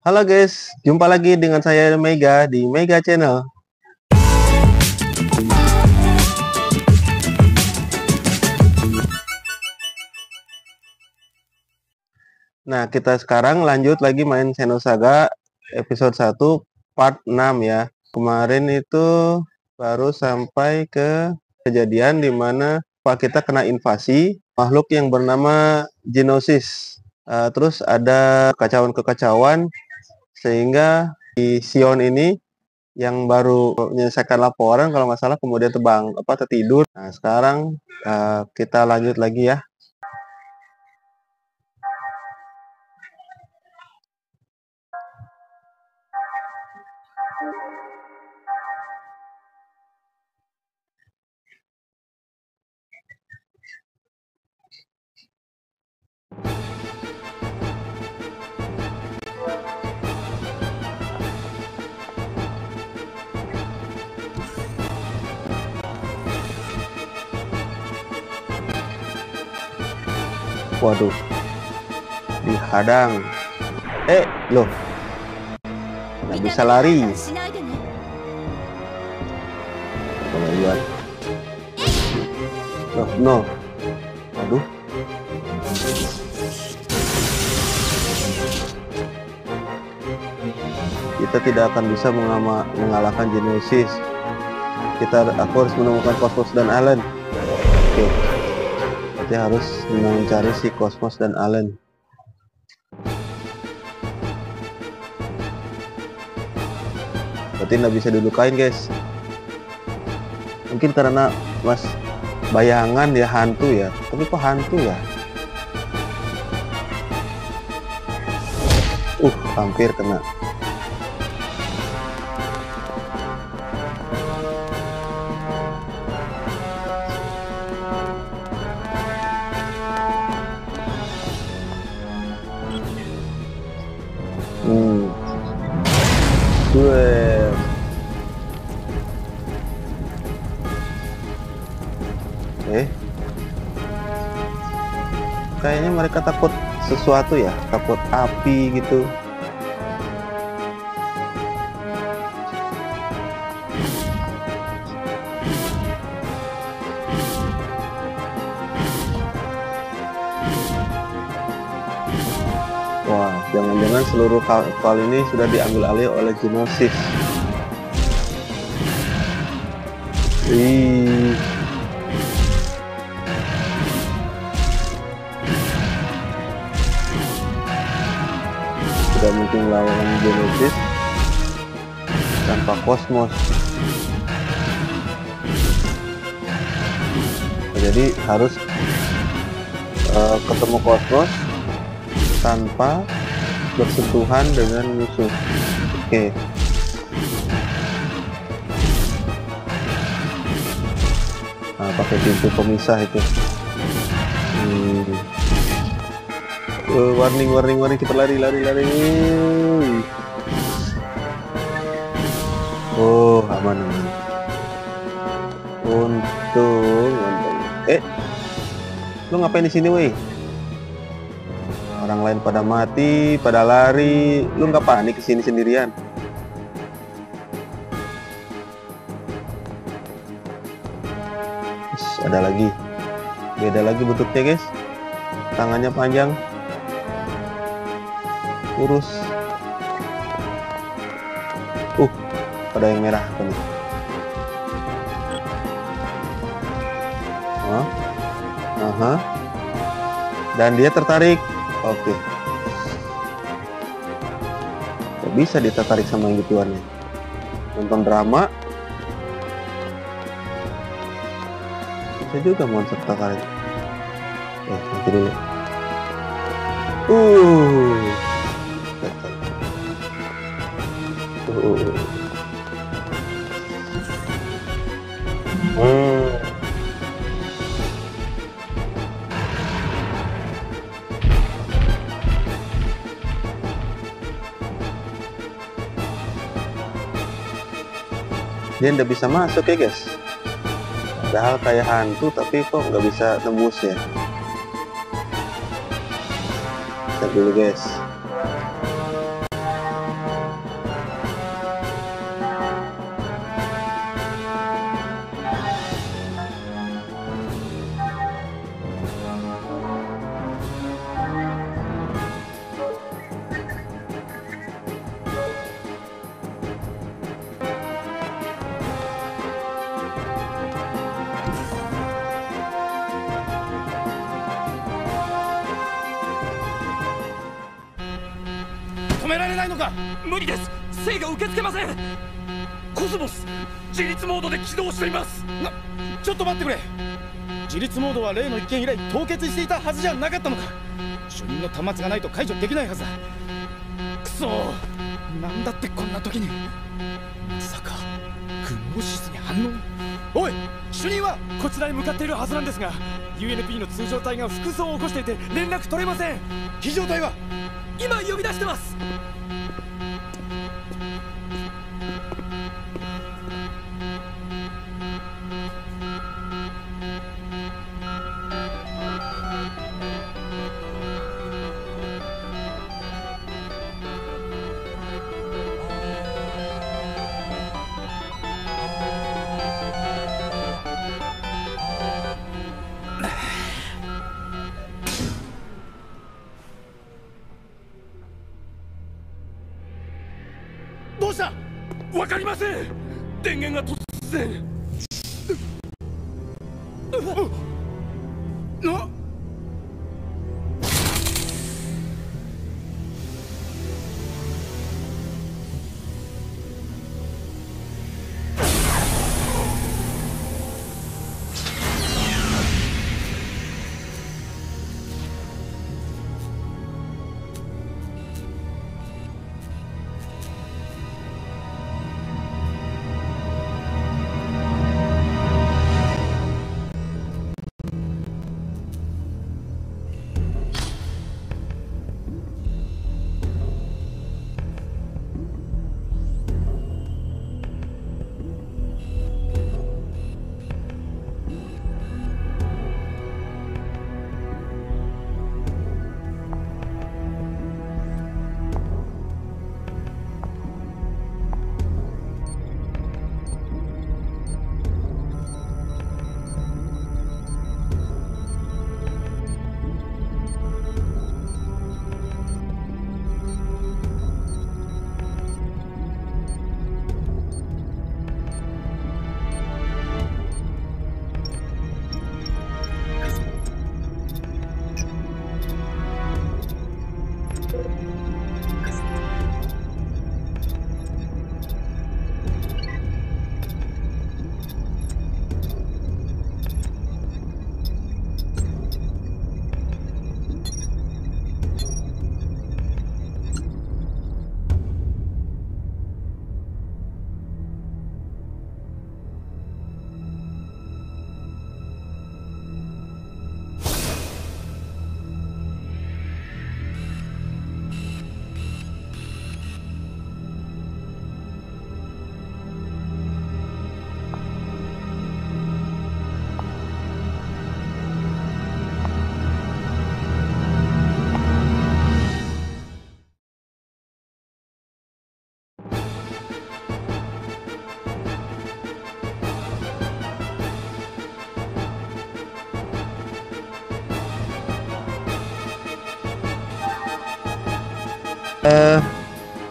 Halo guys, jumpa lagi dengan saya Mega di Mega Channel. Nah, kita sekarang lanjut lagi main Xenosaga episode 1 part 6 ya. Kemarin itu baru sampai ke kejadian dimana kita kena invasi makhluk yang bernama Genosis. Terus ada kekacauan-kekacauan sehingga di Sion ini yang baru menyelesaikan laporan kalau nggak salah kemudian tertidur. Nah, sekarang kita lanjut lagi ya. Waduh, dihadang. Loh, nggak bisa lari. Kemudian, no. Aduh. Kita tidak akan bisa mengalahkan Genosis. Aku harus menemukan Cosmos dan Alan. Oke. Berarti harus mencari si Cosmos dan Alan. Berarti nggak bisa dilukain guys. Mungkin karena bayangan ya, hantu ya. Tapi kok hantu ya? Hampir kena. Kayaknya mereka takut sesuatu ya, takut api gitu. Wah, jangan-jangan seluruh kapal ini sudah diambil alih oleh Genosis. Tidak mungkin melawan Genosis tanpa Cosmos. Jadi harus ketemu Cosmos tanpa bersentuhan dengan musuh. Oke. Nah, pakai pintu pemisah itu. Warning, kita lari. Aman. Untung. Lu ngapain di sini, woi? Orang lain pada mati, pada lari, lu nggak panik kesini sendirian? Ada lagi, beda lagi bentuknya guys. Tangannya panjang, kurus. Ada yang merah apa nih? Dan dia tertarik. Oke. Kok bisa dia tertarik sama yang gituannya? Nonton drama? Bisa juga monster tertarik. Nanti dulu. Dia nggak bisa masuk ya guys. Padahal kayak hantu tapi kok nggak bisa tembus ya. Lihat dulu guys. 止められないのか。無理です。制御受け付けません。コスモス自立モードで起動しています。ちょっと待ってくれ。自立モードは例の一件以来凍結していたはずじゃなかったのか。主任の端末がないと解除できないはずだ。くそー、なんだってこんな時に。まさかグノーシスに反応。おい、主任はこちらへ向かっているはずなんですが、 UNP の通常隊が複数を起こしていて連絡取れません。非常隊は今呼び出してます。どうした。わかりません。電源が突然。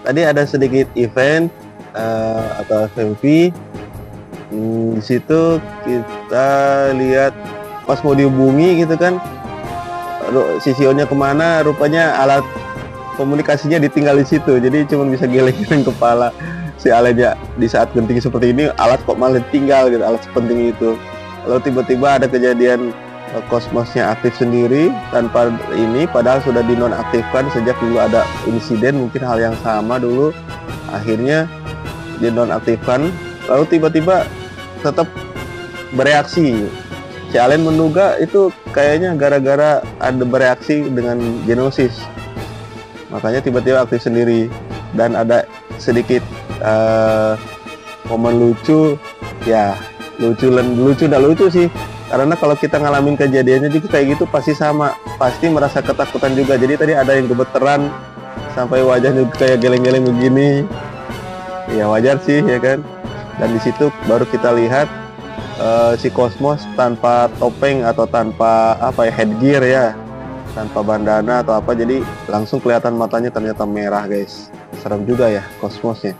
Tadi ada sedikit event atau FMV. Di situ kita lihat pas mau dihubungi gitu kan, sisionnya kemana, rupanya alat komunikasinya ditinggal di situ, jadi cuma bisa geleng-geleng kepala si alatnya. Di saat genting seperti ini, alat kok malah tinggal gitu, alat sepenting itu. Lalu tiba-tiba ada kejadian Cosmos-nya aktif sendiri tanpa ini, padahal sudah dinonaktifkan sejak dulu ada insiden, mungkin hal yang sama dulu, akhirnya dinonaktifkan, lalu tiba-tiba tetap bereaksi. Si Allen menduga itu kayaknya gara-gara ada bereaksi dengan Geonosis, makanya tiba-tiba aktif sendiri. Dan ada sedikit momen lucu, ya lucu sih. Karena kalau kita ngalamin kejadiannya juga kayak gitu pasti sama, pasti merasa ketakutan juga. Jadi tadi ada yang gemeteran sampai wajahnya kayak geleng-geleng begini. Ya wajar sih ya kan. Dan di situ baru kita lihat si Cosmos tanpa topeng atau tanpa apa ya, headgear ya, tanpa bandana atau apa. Jadi langsung kelihatan matanya ternyata merah guys. Serem juga ya Cosmosnya.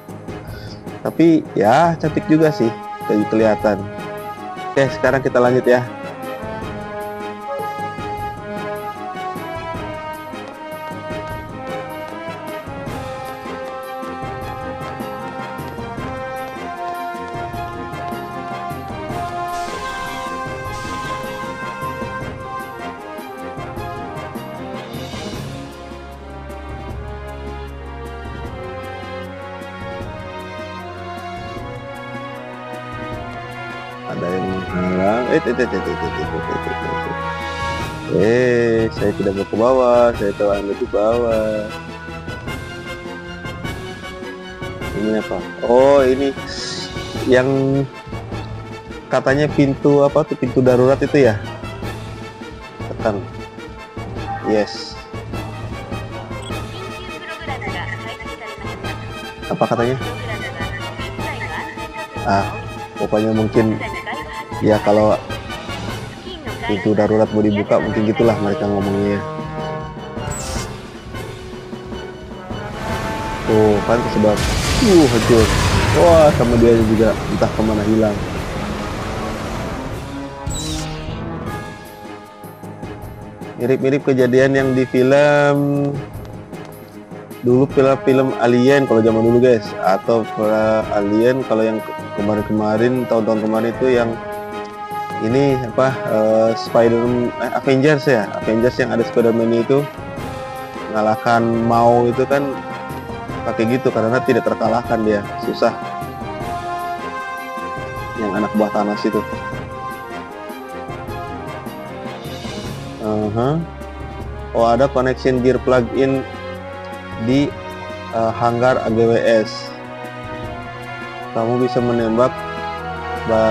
Tapi ya cantik juga sih, kayak kelihatan. Oke, sekarang kita lanjut ya. Saya tidak mau ke bawah, saya tahu Anda di bawah. Ini apa? Oh, ini yang katanya pintu apa tuh, pintu darurat itu ya? Tekan. Yes. Apa katanya? Pokoknya mungkin ya kalau pintu darurat mau dibuka mungkin gitulah mereka ngomongnya. Tuh kan kesedot. Hancur. Wah, sama dia juga entah kemana hilang. Mirip-mirip kejadian yang di film dulu, film Alien kalau zaman dulu guys, atau Alien kalau yang kemarin-kemarin, tahun-tahun kemarin itu yang ini apa, Avengers ya, Avengers yang ada Spider-Man itu mengalahkan Mau itu kan pakai gitu karena tidak terkalahkan, dia susah, yang anak buah Thanos itu. Oh, ada connection gear plug-in di hanggar AGWS. Kamu bisa menembak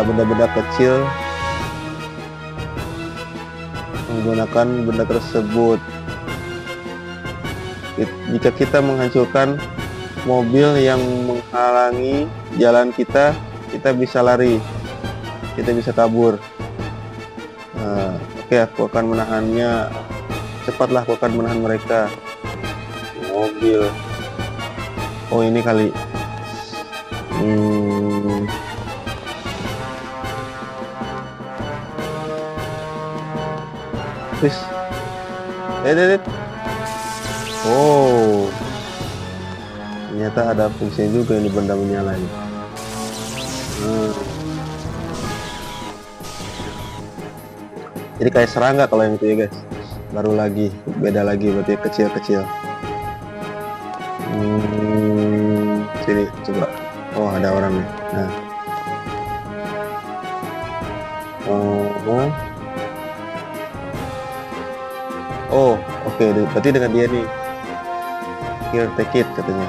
benda-benda kecil menggunakan benda tersebut. Jika kita menghancurkan mobil yang menghalangi jalan kita, kita bisa lari, kita bisa kabur. Oke, aku akan menahannya. Cepatlah, aku akan menahan mereka. Mobil. Oh, ini kali. Terus. Oh. Ternyata ada fungsinya juga ini, benda menyala ini. Jadi kayak serangga kalau yang itu ya guys. Baru lagi, beda lagi, berarti kecil-kecil. Sini coba. Oh, ada orang nih. Nah. Oh, oke. Berarti dengan dia nih. Here, take it katanya.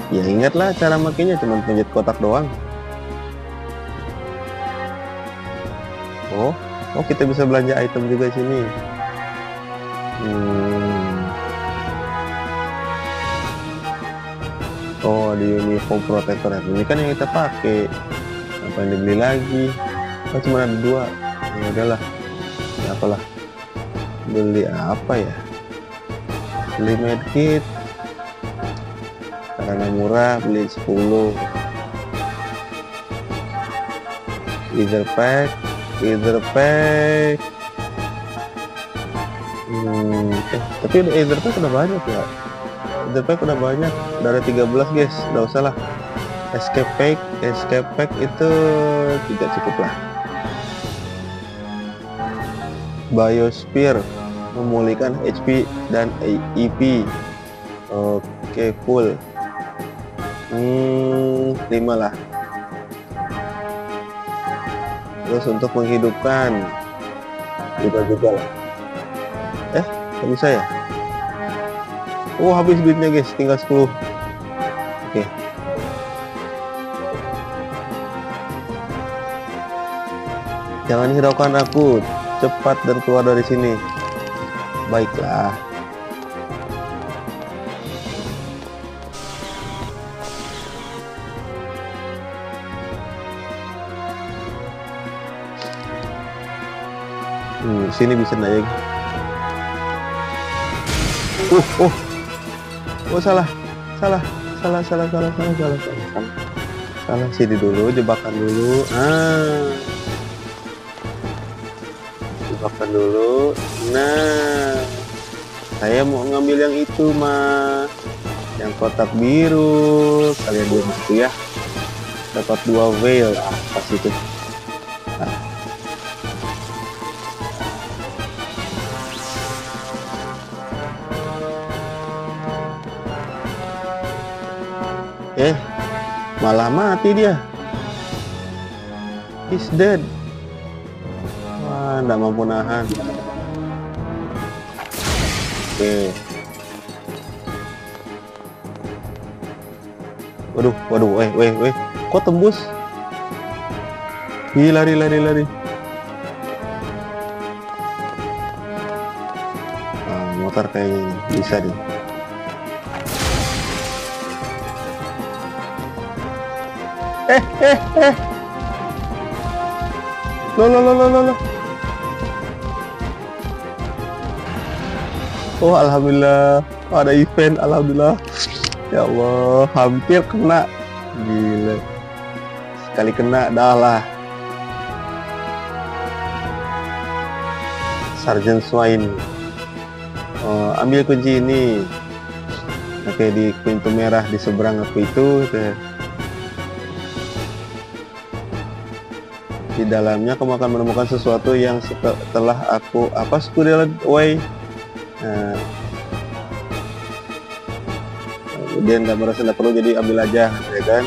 Ya ingatlah cara makainya, cuma pencet kotak doang. Oh, kita bisa belanja item juga sini. Oh, di uniform protector ini kan yang kita pakai. Apa yang dibeli lagi? Oh, cuma ada 2. Ya udahlah. Ya apalah. Beli apa ya? Beli medkit. Karena murah, beli 10. Either pack. Tapi udah either pack udah banyak ya. Either pack udah banyak, udah ada 13 guys, udah usah lah. Escape pack itu tidak cukup lah. Biosphere memulihkan HP dan EP. Oke, full. 5 lah. Terus untuk menghidupkan juga lah. Nggak bisa ya? Oh, habis duitnya guys, tinggal 10. Oke. Jangan hiraukan aku, cepat dan keluar dari sini. Baiklah. Sini bisa naik. Salah. Sini dulu, jebakan dulu. Jebakan dulu. Nah, saya mau ngambil yang itu mah, yang kotak biru. Kalian diam situ ya. Dapat 2 veil. Pas itu. Malah mati dia. He's dead. Wah, nggak mampu nahan. Oke. Waduh, weh. Kok tembus? Ih, lari. Nah, motor kayaknya bisa deh. Loh. Oh, alhamdulillah ada event, alhamdulillah. Ya Allah, hampir kena. Gila. Sekali kena dah lah. Sergeant Swain. Oh, ambil kunci ini. Oke, di pintu merah di seberang aku itu. Di dalamnya kamu akan menemukan sesuatu yang setelah aku squirrel away. Nah, kemudian nggak merasa nggak perlu, jadi ambil aja, ya kan?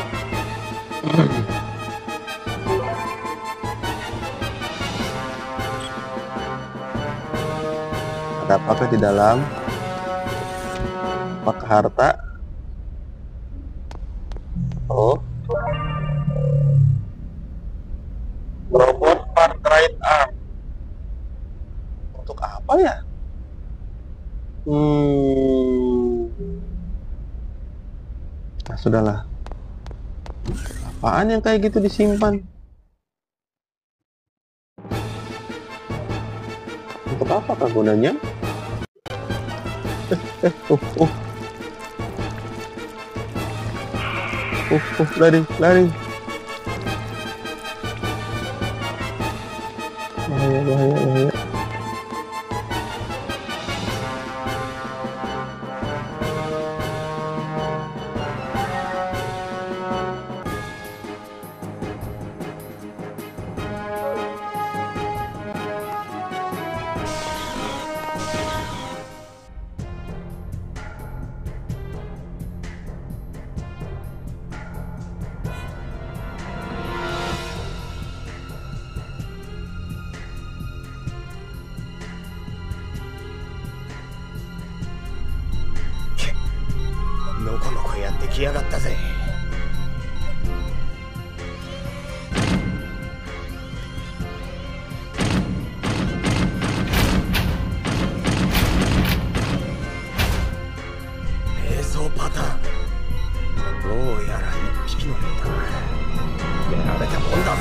Ada apakah di dalam? Apakah harta? Oh, robot part right arm. Untuk apa ya? Nah, sudahlah. Apaan yang kayak gitu disimpan? Untuk apa gunanya? Lari. Bahaya.のこのこやってきやがったぜ。並走パターン、どうやら一匹のようだな。やられたもんだぜ。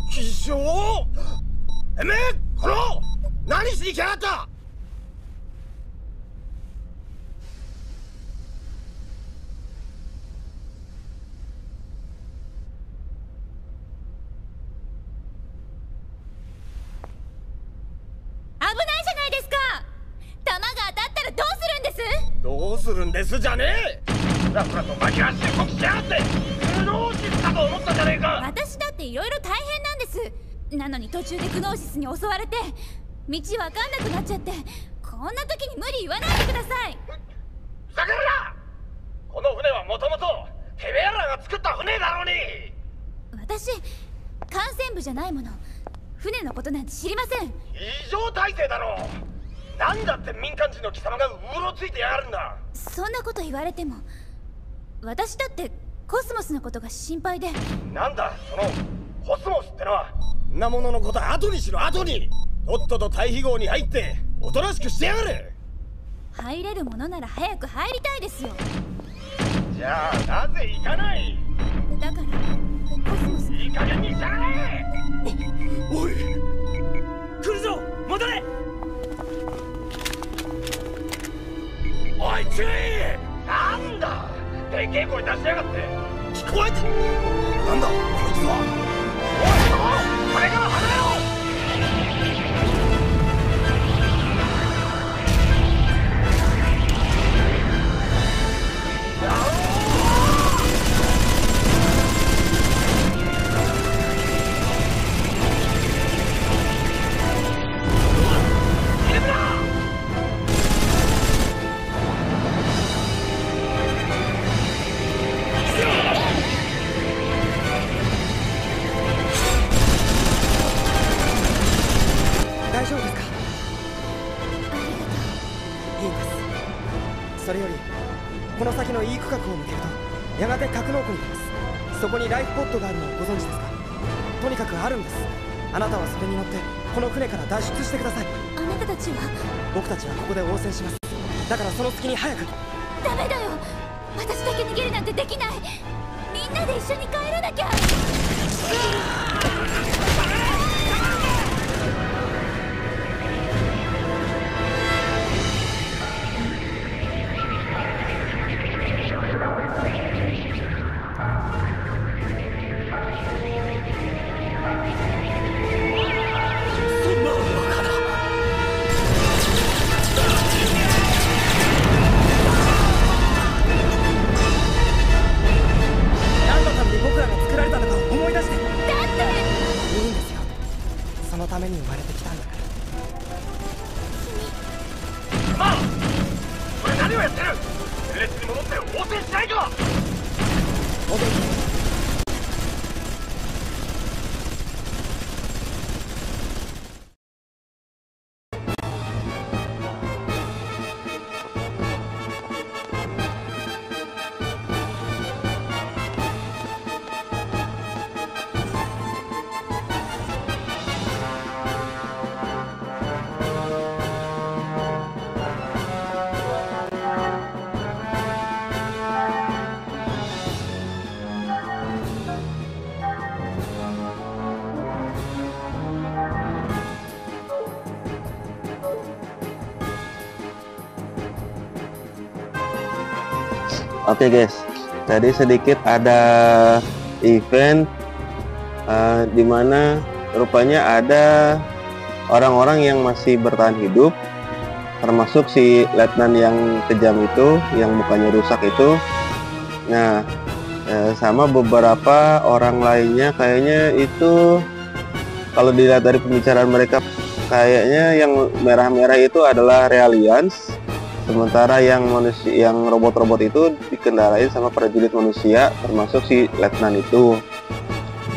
気象？てめえ、この何しに来やがった！危ないじゃないですか。弾が当たったらどうするんですじゃねえ。ふらふらと紛らわしてこきしやがって。グノーシスかと思ったじゃねえか。私だっていろいろ大変なんです。なのに途中でグノーシスに襲われて道わかんなくなっちゃって、こんな時に無理言わないでください。ふざけるな。この船はもともとてめえらが作った船だろうに。私艦船部じゃないもの。船のことなんて知りません。異常体制だろう。なんだって民間人の貴様がうろついてやがるんだ。そんなこと言われても、私だってコスモスのことが心配で。なんだそのコスモスってのは。んなもののことは後にしろ、後に。とっとと対比号に入っておとなしくしてやがれ。入れるものなら早く入りたいですよ。じゃあなぜ行かない。だからコスモス。いい加減にしやがれ。おい、来るぞ、戻れ。おい注意。なんだでけえ声出しやがって。聞こえて。なんだこいつは。おい、これから離れろ。けるとやがて格納庫に出ます。そこにライフポッドがあるのをご存知ですか？とにかくあるんです。あなたはそれに乗ってこの船から脱出してください。あなたたちは？僕たちはここで応戦します。だからその隙に早く。ダメだよ、私だけ逃げるなんてできない。みんなで一緒に帰らなきゃ。何のために僕らが作られたのかを思い出して。だっていいんですよ、そのために生まれてきたんだから。これ何をやってる？列に戻って応戦しないか。お元気で。Oke guys, tadi sedikit ada event di mana rupanya ada orang-orang yang masih bertahan hidup, termasuk si letnan yang kejam itu, yang mukanya rusak itu. Nah, sama beberapa orang lainnya kayaknya itu, kalau dilihat dari pembicaraan mereka, kayaknya yang merah-merah itu adalah Realians. Sementara yang manusia, yang robot-robot itu dikendarain sama prajurit manusia, termasuk si letnan itu.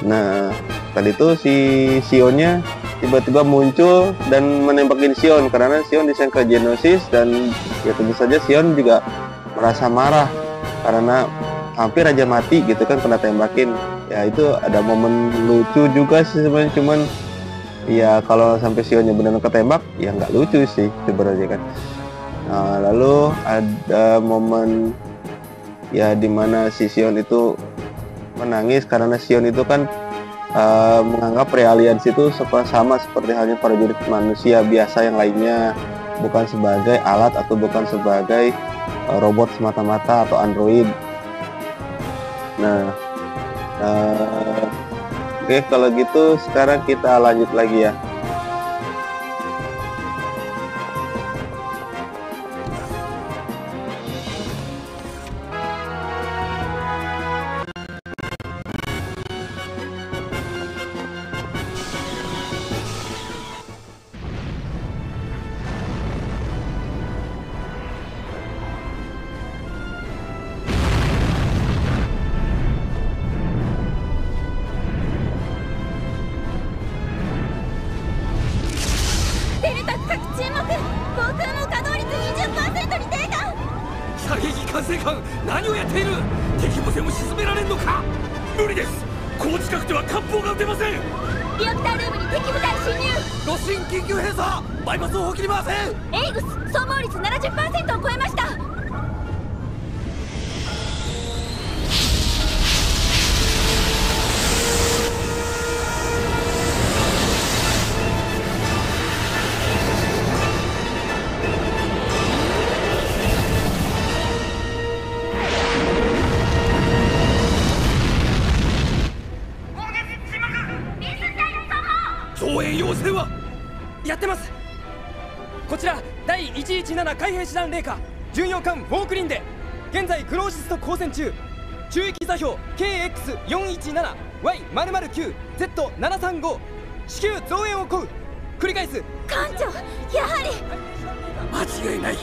Nah, tadi tuh si Sionnya tiba-tiba muncul dan menembakin Sion karena Sion disangka genosis, dan ya tentu saja Sion juga merasa marah karena hampir aja mati gitu kan, kena tembakin. Ya itu ada momen lucu juga sih sebenarnya, cuman ya kalau sampai Sionnya benar-benar ketembak ya nggak lucu sih sebenarnya kan. Nah, lalu ada momen ya dimana si Sion itu menangis karena Sion itu kan menganggap Realians itu sama seperti halnya prajurit manusia biasa yang lainnya, bukan sebagai alat atau bukan sebagai robot semata-mata atau android. Nah, oke, kalau gitu sekarang kita lanjut lagi ya.何をやっている？敵もでも沈められんのか？無理です。この近くでは艦砲が撃てません。リアクタールームに敵部隊侵入。ご進緊急閉鎖。バイパスを放切りません。エイグス総合率 70% を超えました。増援要請は？やってます。こちら第117海兵師団霊下巡洋艦ウォークリンで現在クローシスと交戦中。中域座標 KX417Y009Z735 至急増援を請う。繰り返す。艦長、やはり間違いない。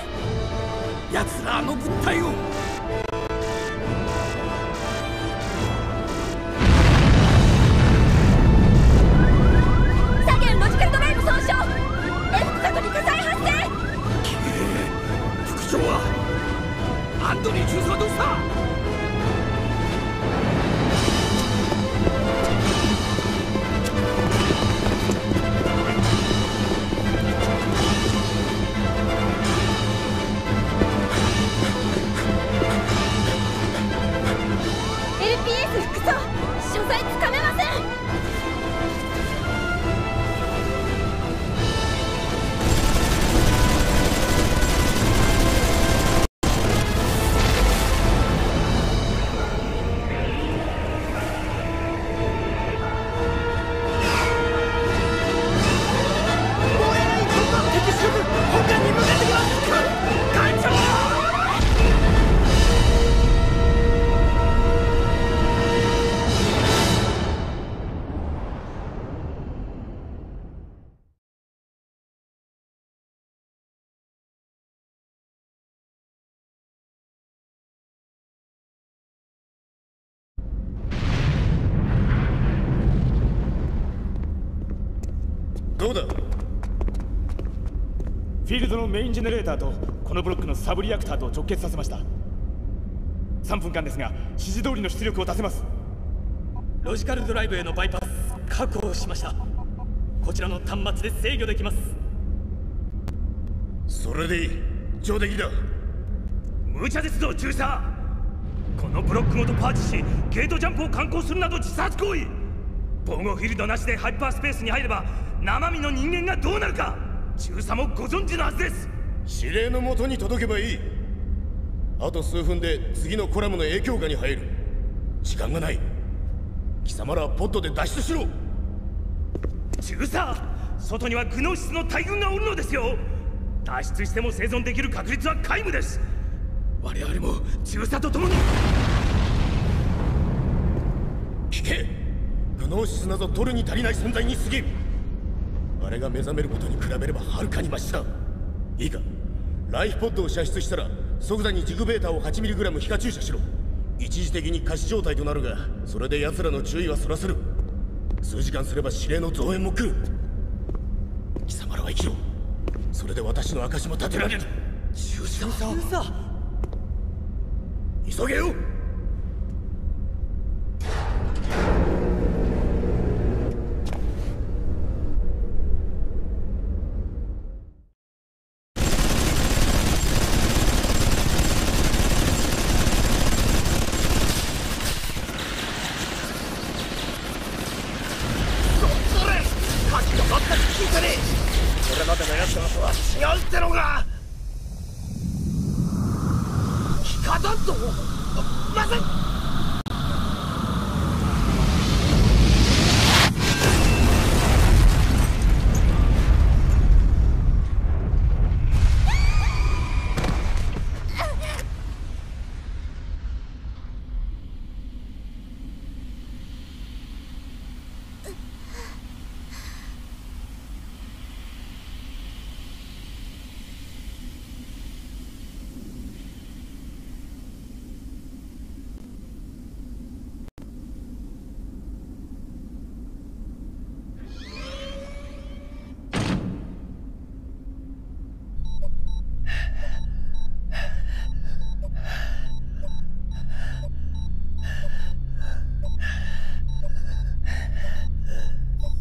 奴らあの物体を。左舷ロジカルドライブ損傷。F 角に火災発生。副長はアンドニー中佐はどうした？です副長。所在つかめません。どうだ。フィールドのメインジェネレーターとこのブロックのサブリアクターと直結させました。3分間ですが指示通りの出力を出せます。ロジカルドライブへのバイパス確保しました。こちらの端末で制御できます。それでいい。上出来だ。無茶ですぞ中佐。このブロックごとパーチしゲートジャンプを敢行するなど自殺行為。防護フィールドなしでハイパースペースに入れば生身の人間がどうなるか中佐もご存知のはずです。指令のもとに届けばいい。あと数分で次のコラムの影響下に入る。時間がない。貴様らはポッドで脱出しろ。中佐、外にはグノーシスの大軍がおるのですよ。脱出しても生存できる確率は皆無です。我々も中佐と共に。聞け。グノーシスなど取るに足りない存在に過ぎる。あれが目覚めることに比べればはるかにマシだ。いいか、ライフポッドを射出したら即座にジグベータを 8mg 皮下注射しろ。一時的に仮死状態となるが、それで奴らの注意はそらせる。数時間すれば指令の増援も来る。貴様らは生きろ。それで私の証も立てられる。中佐、急げよ。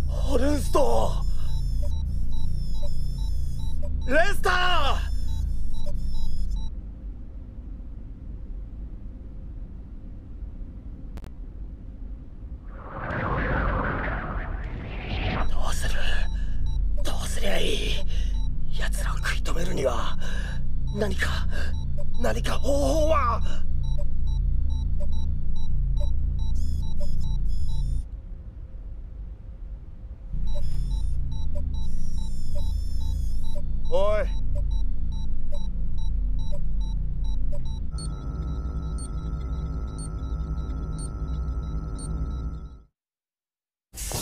ホルンストー、レスター。どうすりゃいい。奴らを食い止めるには何か方法は。おい、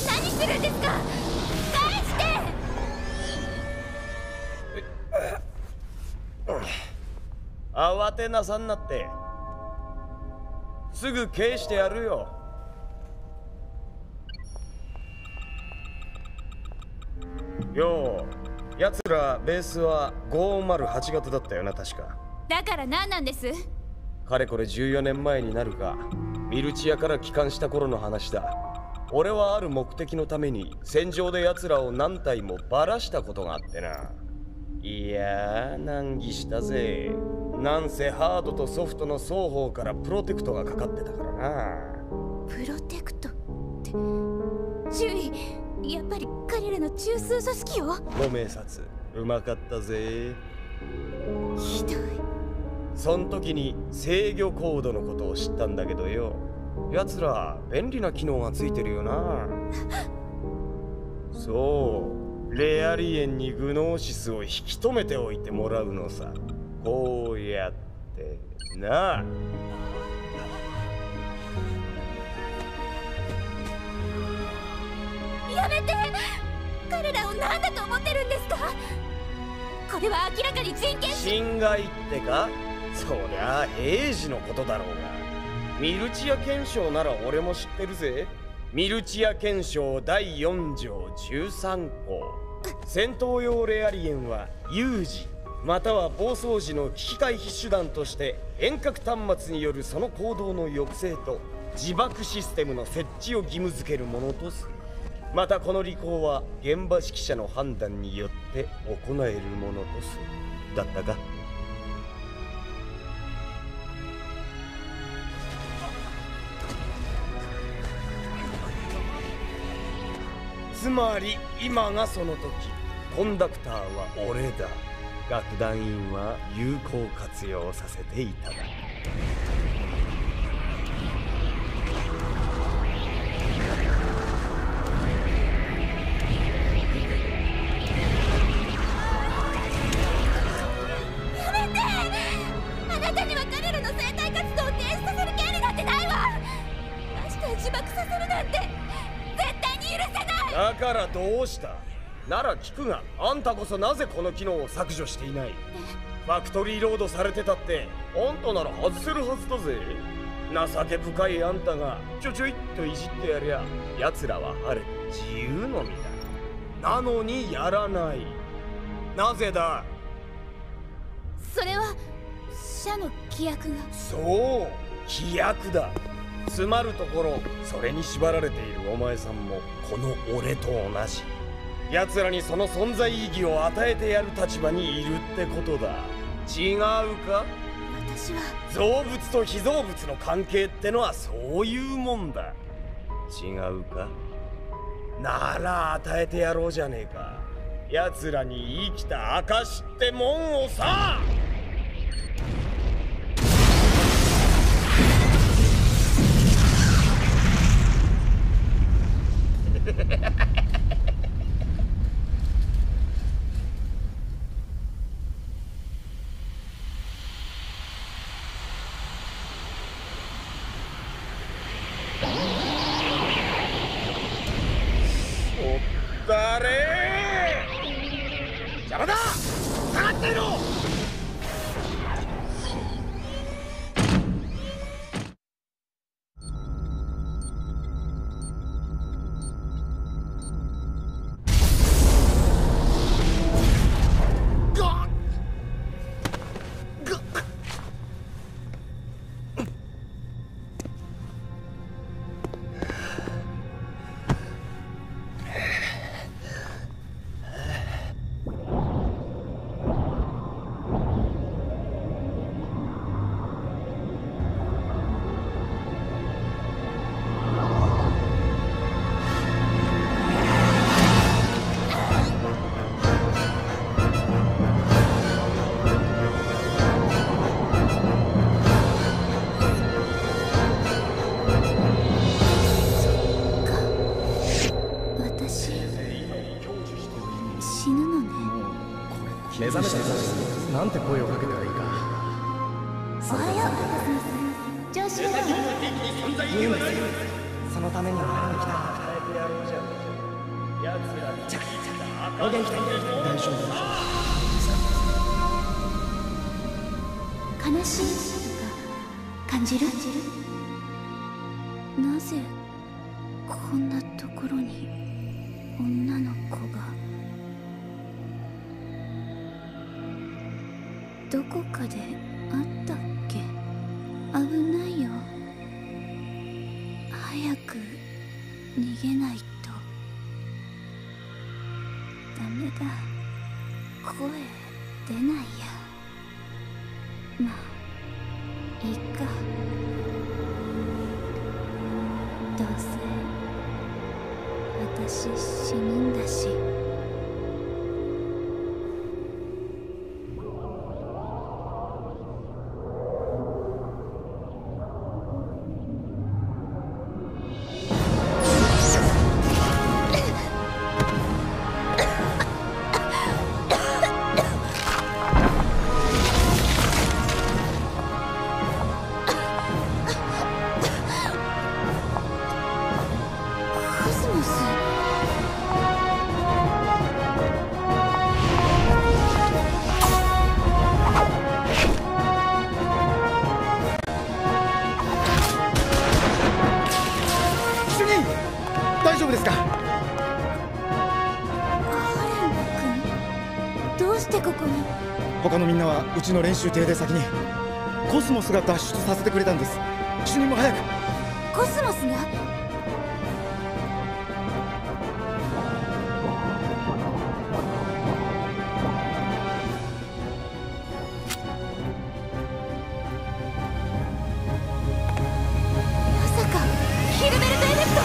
何するんですか。返して。慌てなさんなって。すぐ返してやるよ。よう、奴らベースは508型だったよな確か。だから何なんです。かれこれ14年前になるか、ミルチアから帰還した頃の話だ。俺はある目的のために戦場で奴らを何体もバラしたことがあってな。いやー、難儀したぜ。なんせハードとソフトの双方からプロテクトがかかってたからな。プロテクトって注意、やっぱり彼らの中枢組織を。ご明察、うまかったぜ。ひどい。そん時に制御コードのことを知ったんだけどよ、奴ら便利な機能がついてるよな。そう、レアリエンにグノーシスを引き止めておいてもらうのさ。こうやってな。やめて！彼らを何だと思ってるんですか？これは明らかに人権侵害ってか？そりゃあ平時のことだろうが。ミルチア憲章なら俺も知ってるぜ。ミルチア憲章第4条13項。戦闘用レアリエンは有事または暴走時の危機回避手段として遠隔端末によるその行動の抑制と自爆システムの設置を義務付けるものとする。またこの履行は現場指揮者の判断によって行えるものとする。だったか？つまり今がその時。コンダクターは俺だ。楽団員は有効活用させていただく。あなたには彼らの生態活動を停止させる権利なんてないわ。ましてや自爆させるなんて絶対に許せない。だからどうした？なら聞くが、あんたこそなぜこの機能を削除していない？ファクトリーロードされてたってあんたなら外せるはずだぜ。情け深いあんたがちょいっといじってやりゃ奴らは晴れて自由の身だ。なのにやらない。なぜだ？それは社の規約が。そう、規約だ。つまるところ、それに縛られているお前さんもこの俺と同じ。奴らにその存在意義を与えてやる立場にいるってことだ。違うか？私は造物と非造物の関係ってのはそういうもんだ。違うか？なら与えてやろうじゃねえか。奴らに生きた証ってもんをさ。邪魔だ！下がっていろ！目覚めたらなんて声をかけたらいいか。おはよう。調子はいいんですよ。そのためには来た。お元気で大丈夫。悲しいとか感じる？なぜこんなところに女の子が。どこかであったっけ？危ないよ。早く逃げないと。ダメだ。声出ないや。まあいいか。どうせ私死ぬんだし。大丈夫ですか？どうしてここに？他のみんなはうちの練習艇で先にコスモスが脱出させてくれたんです。主任も早く。コスモスが？まさかヒルベルトエフェクト？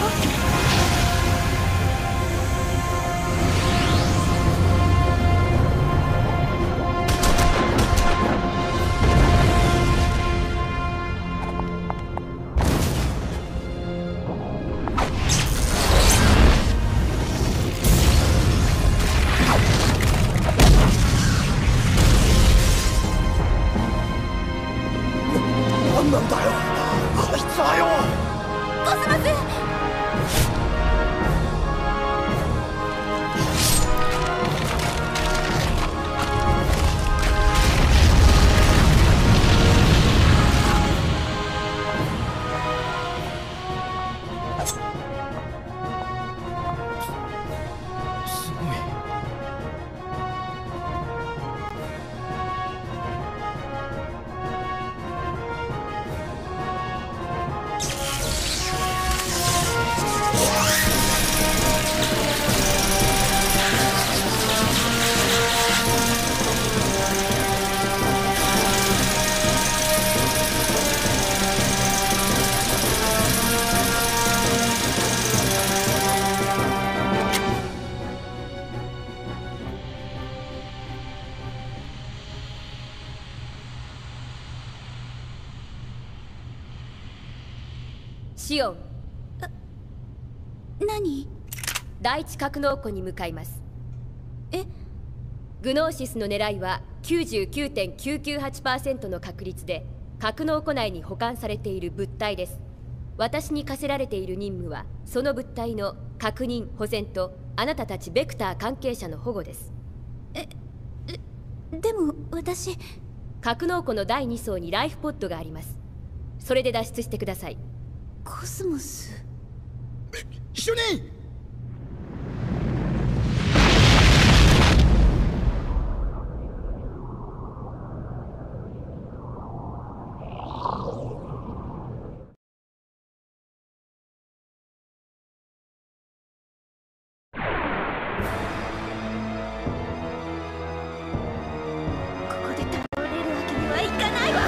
何なんだよこいつはよ。コスモス！すごい。シオン、何？第一格納庫に向かいます。え？グノーシスの狙いは 99.998% の確率で格納庫内に保管されている物体です。私に課せられている任務はその物体の確認・保全とあなたたちベクター関係者の保護です。でも私。格納庫の第2層にライフポッドがあります。それで脱出してください。コスモス。主任！ここで倒れるわけにはいかないわ。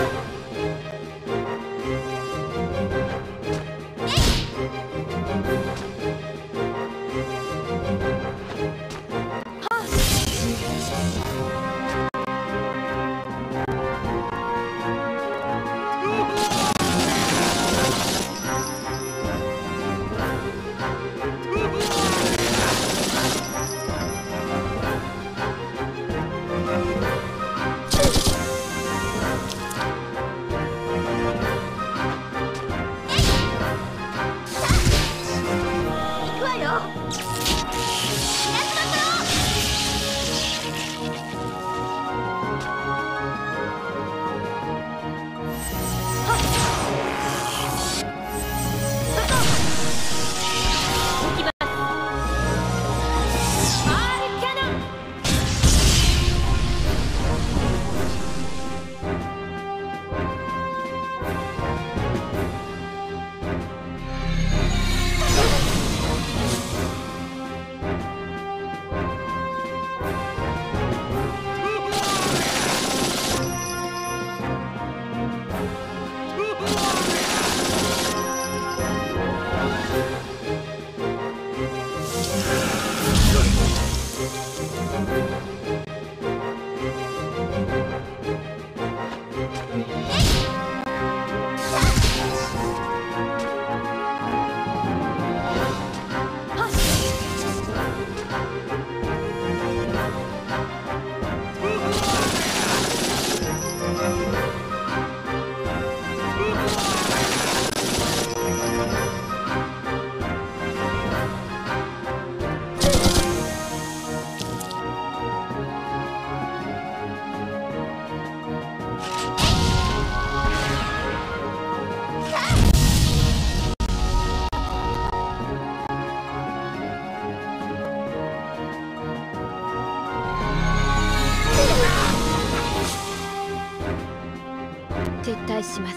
退します。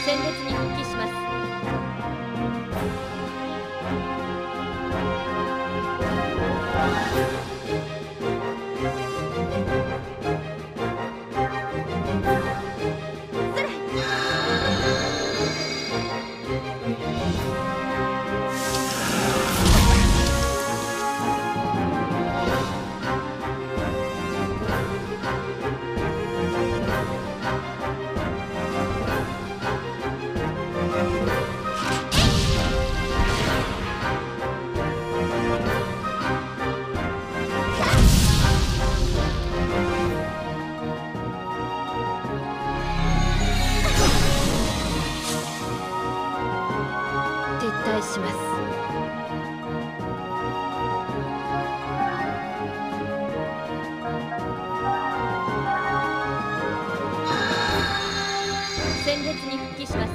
戦列に復帰します。撤退します。戦列に復帰します。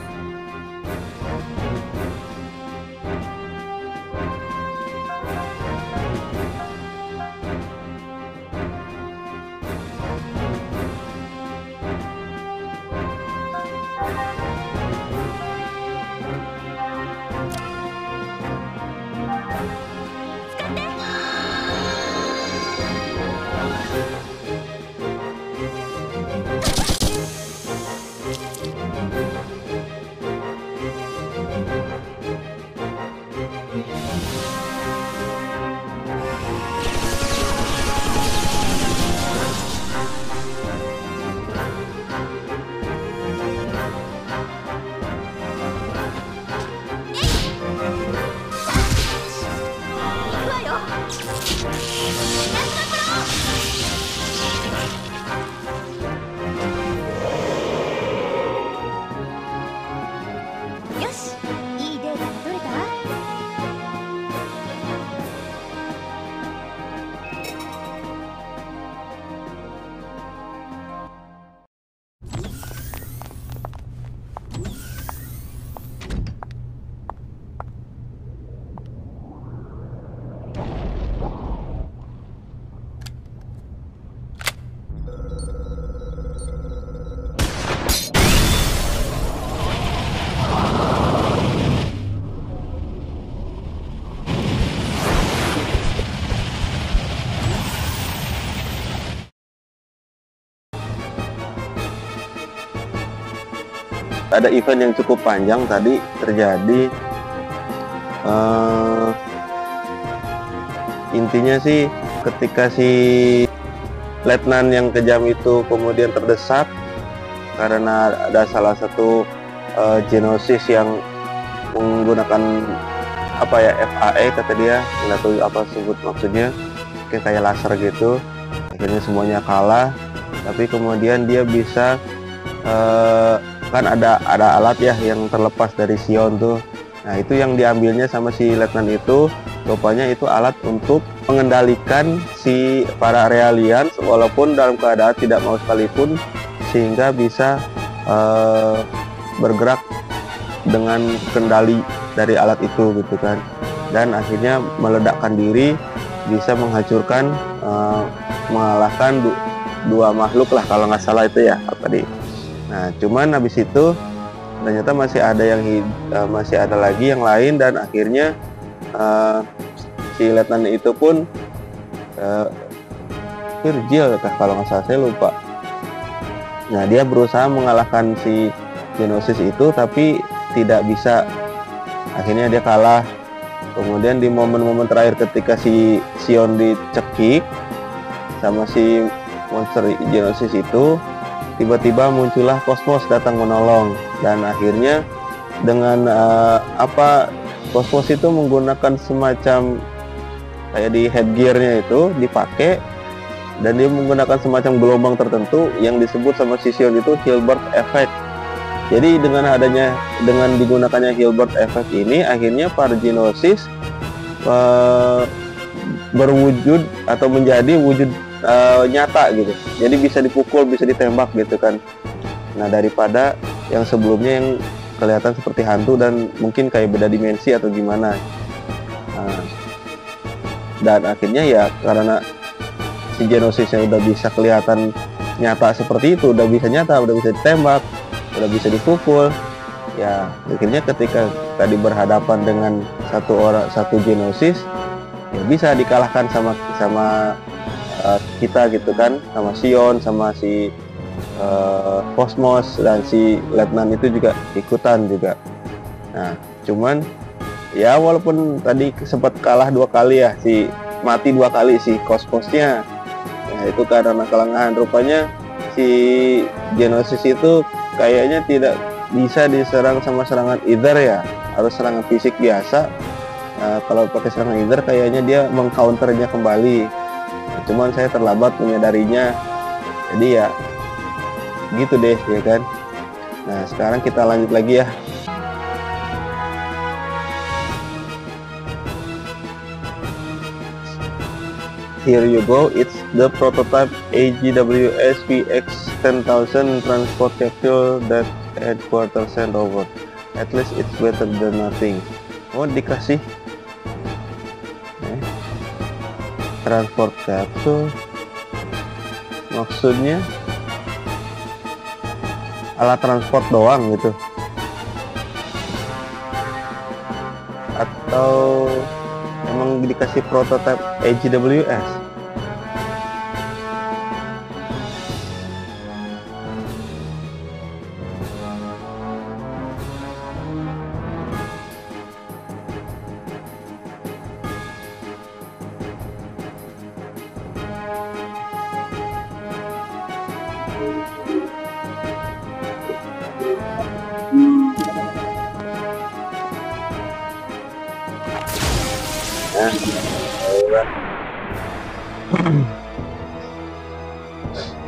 よし、いいデータが取れたわ。Ada event yang cukup panjang tadi terjadi. Intinya sih ketika si letnan yang kejam itu kemudian terdesak karena ada salah satu genosis yang menggunakan apa ya, FAE kata dia, nggak tahu apa sebut maksudnya, kayak laser gitu. Akhirnya semuanya kalah, tapi kemudian dia bisa kan ada alat ya yang terlepas dari Sion tuh. Nah itu yang diambilnya sama si letnan itu, rupanya itu alat untuk mengendalikan si para Realians walaupun dalam keadaan tidak mau sekalipun, sehingga bisa bergerak dengan kendali dari alat itu gitu kan, dan akhirnya meledakkan diri, bisa menghancurkan mengalahkan dua makhluk lah kalau nggak salah itu ya tadi. Nah, cuman habis itu ternyata masih ada lagi yang lain, dan akhirnya si letnan itu pun Virgil kah kalau nggak salah, saya lupa. Nah, dia berusaha mengalahkan si Genosis itu tapi tidak bisa. Akhirnya dia kalah. Kemudian di momen-momen terakhir ketika si Sion dicekik sama si monster Genosis itu, tiba-tiba muncullah Kosmos datang menolong, dan akhirnya dengan Kosmos itu menggunakan semacam kayak di headgearnya itu dipakai, dan dia menggunakan semacam gelombang tertentu yang disebut sama si Sion itu Hilbert Effect. Jadi dengan digunakannya Hilbert Effect ini, akhirnya para Genosis berwujud atau menjadi wujud nyata gitu. Jadi bisa dipukul, bisa ditembak gitu kan. Nah, daripada yang sebelumnya yang kelihatan seperti hantu dan mungkin kayak beda dimensi atau gimana. Nah, dan akhirnya ya karena si Genosisnya udah bisa kelihatan nyata seperti itu, udah bisa nyata, udah bisa ditembak, udah bisa dipukul. Ya, akhirnya ketika tadi berhadapan dengan satu Genosis, ya bisa dikalahkan sama kita gitu kan, sama Sion, sama si Cosmos, dan si Letnan itu juga ikutan juga. Nah, cuman ya walaupun tadi sempat kalah 2 kali ya, mati 2 kali si Cosmosnya. Nah, itu karena kelengahan. Rupanya si Geonosis itu kayaknya tidak bisa diserang sama serangan Ether ya, harus serangan fisik biasa. Nah, kalau pakai serangan Ether kayaknya dia mengcounternya kembali. Nah, cuman saya terlambat menyadarinya. Jadi ya gitu deh ya kan. Nah, sekarang kita lanjut lagi ya. Here you go, it's the prototype AGWS VX10000 transport capsule that headquarters sent over. At least it's better than nothing. Oh, dikasih transport capsule, maksudnya alat transport doang gitu, atau emang dikasih prototype AGWS?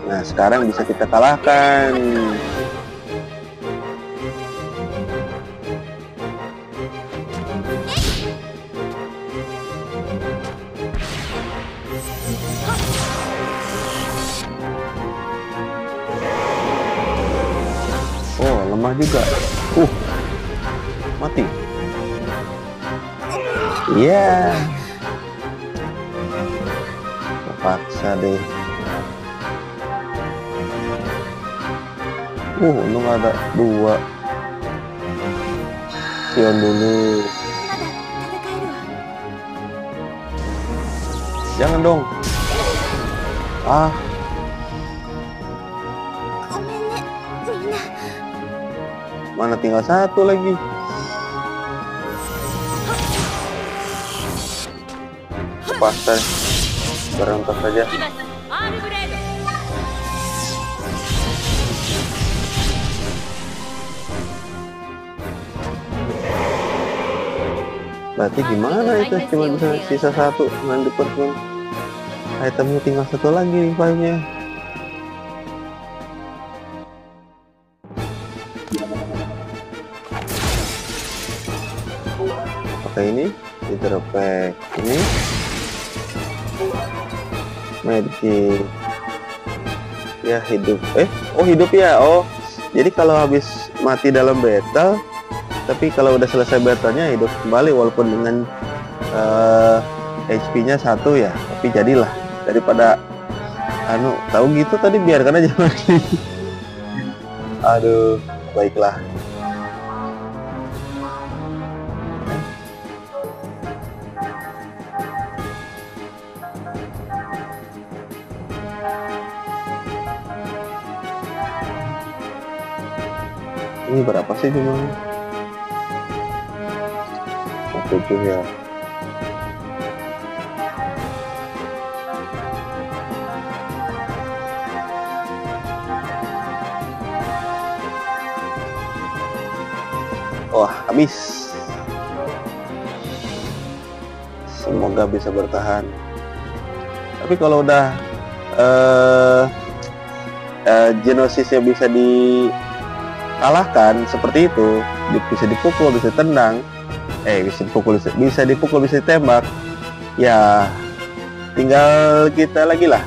Nah, sekarang bisa kita kalahkan. Oh, lemah juga. Mati. Iya. Terpaksa deh. Untung ada 2. Sion dulu. Jangan dong. Mana tinggal 1 lagi. Terpaksa berontak saja. Berarti gimana itu, cuma bisa sisa 1 nanti pun itemnya tinggal 1 lagi revivenya. Pakai ini Hydropack, ini medkit ya, hidup hidup ya. Jadi kalau habis mati dalam battle, tapi kalau udah selesai battlenya hidup kembali walaupun dengan HP-nya 1 ya, tapi jadilah daripada tahu gitu tadi biarkan aja mati. Aduh, baiklah. Ini berapa sih jumlahnya? 7 ya. Wah, habis. Semoga bisa bertahan. Tapi kalau udah Genosisnya bisa dikalahkan seperti itu, bisa dipukul, bisa ditendang, bisa dipukul, bisa ditembak, ya tinggal kita lagi lah.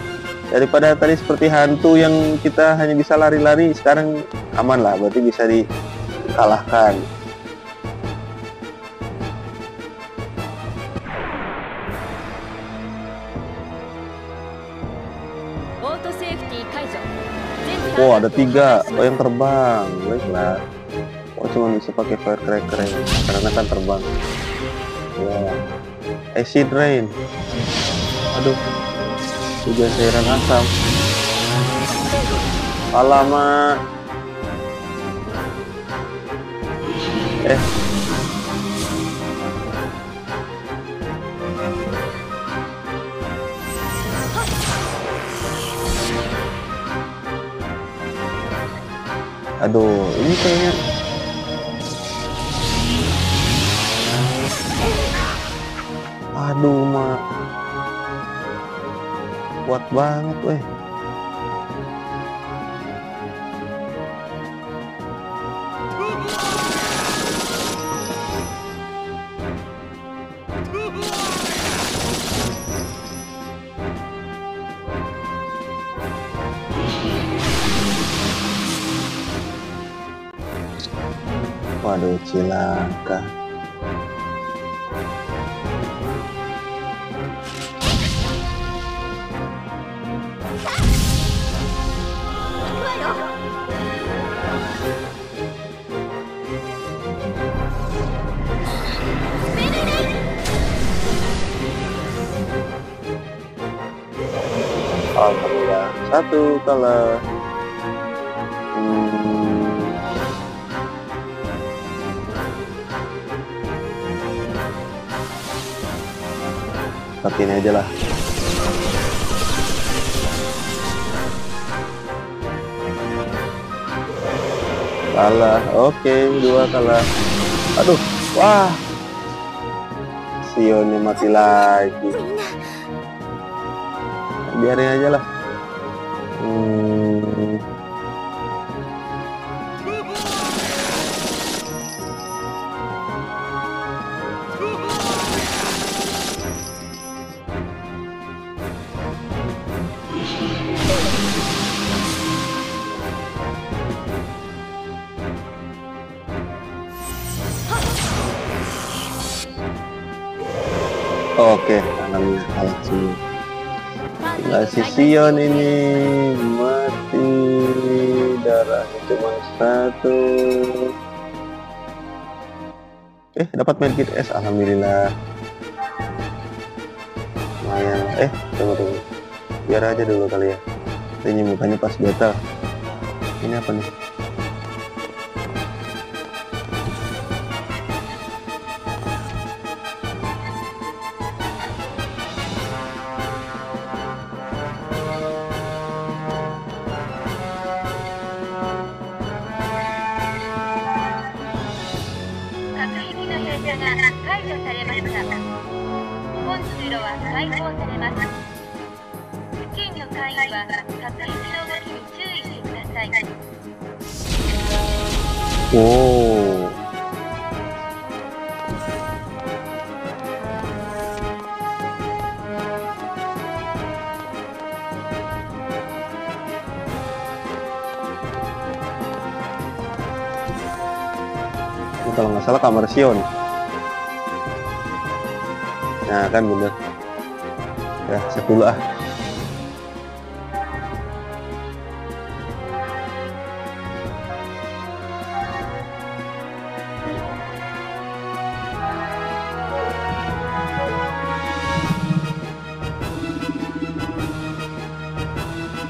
Daripada tadi seperti hantu yang kita hanya bisa lari-lari, sekarang aman lah, berarti bisa dikalahkan. Auto safety 解除。 Oh, ada 3. Oh, yang terbang. Baiklah. Oh, cuma bisa pakai firecracker ya, karena kan terbang. Ya. Acid rain. Aduh. Hujan cairan asam. Alamak. Aduh, ini kayaknya aduh mak kuat banget weh. Waduh, cilaka. Alhamdulillah, 1 kalah. Tapi ini aja lah. Kalah. Oke, 2 kalah. Aduh, wah. Sionnya mati lagi. Biarin aja lah. Oke, alhamdulillah kalah semua. Tinggal si Sion ini mati, darahnya cuma 1. Dapat medkit S, alhamdulillah. Lumayan. Tunggu. Biar aja dulu kali ya. Ini mukanya pas beta. Ini apa nih? Oh. Ini kalau nggak salah kamar Sion. Nah kan bener. Ya, set dulu ah.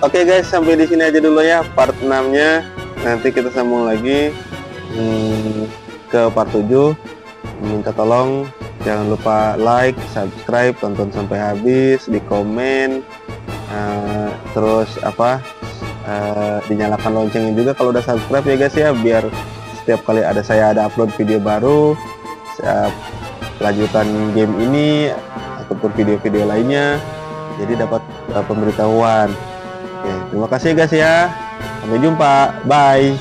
Oke guys, sampai di sini aja dulu ya part 6-nya. Nanti kita sambung lagi ke part 7. Minta tolong jangan lupa like, subscribe, tonton sampai habis, di komen, terus dinyalakan loncengnya juga kalau udah subscribe ya guys ya, biar setiap kali saya ada upload video baru, lanjutan game ini ataupun video-video lainnya, jadi dapat pemberitahuan. Oke, terima kasih guys ya. Sampai jumpa. Bye.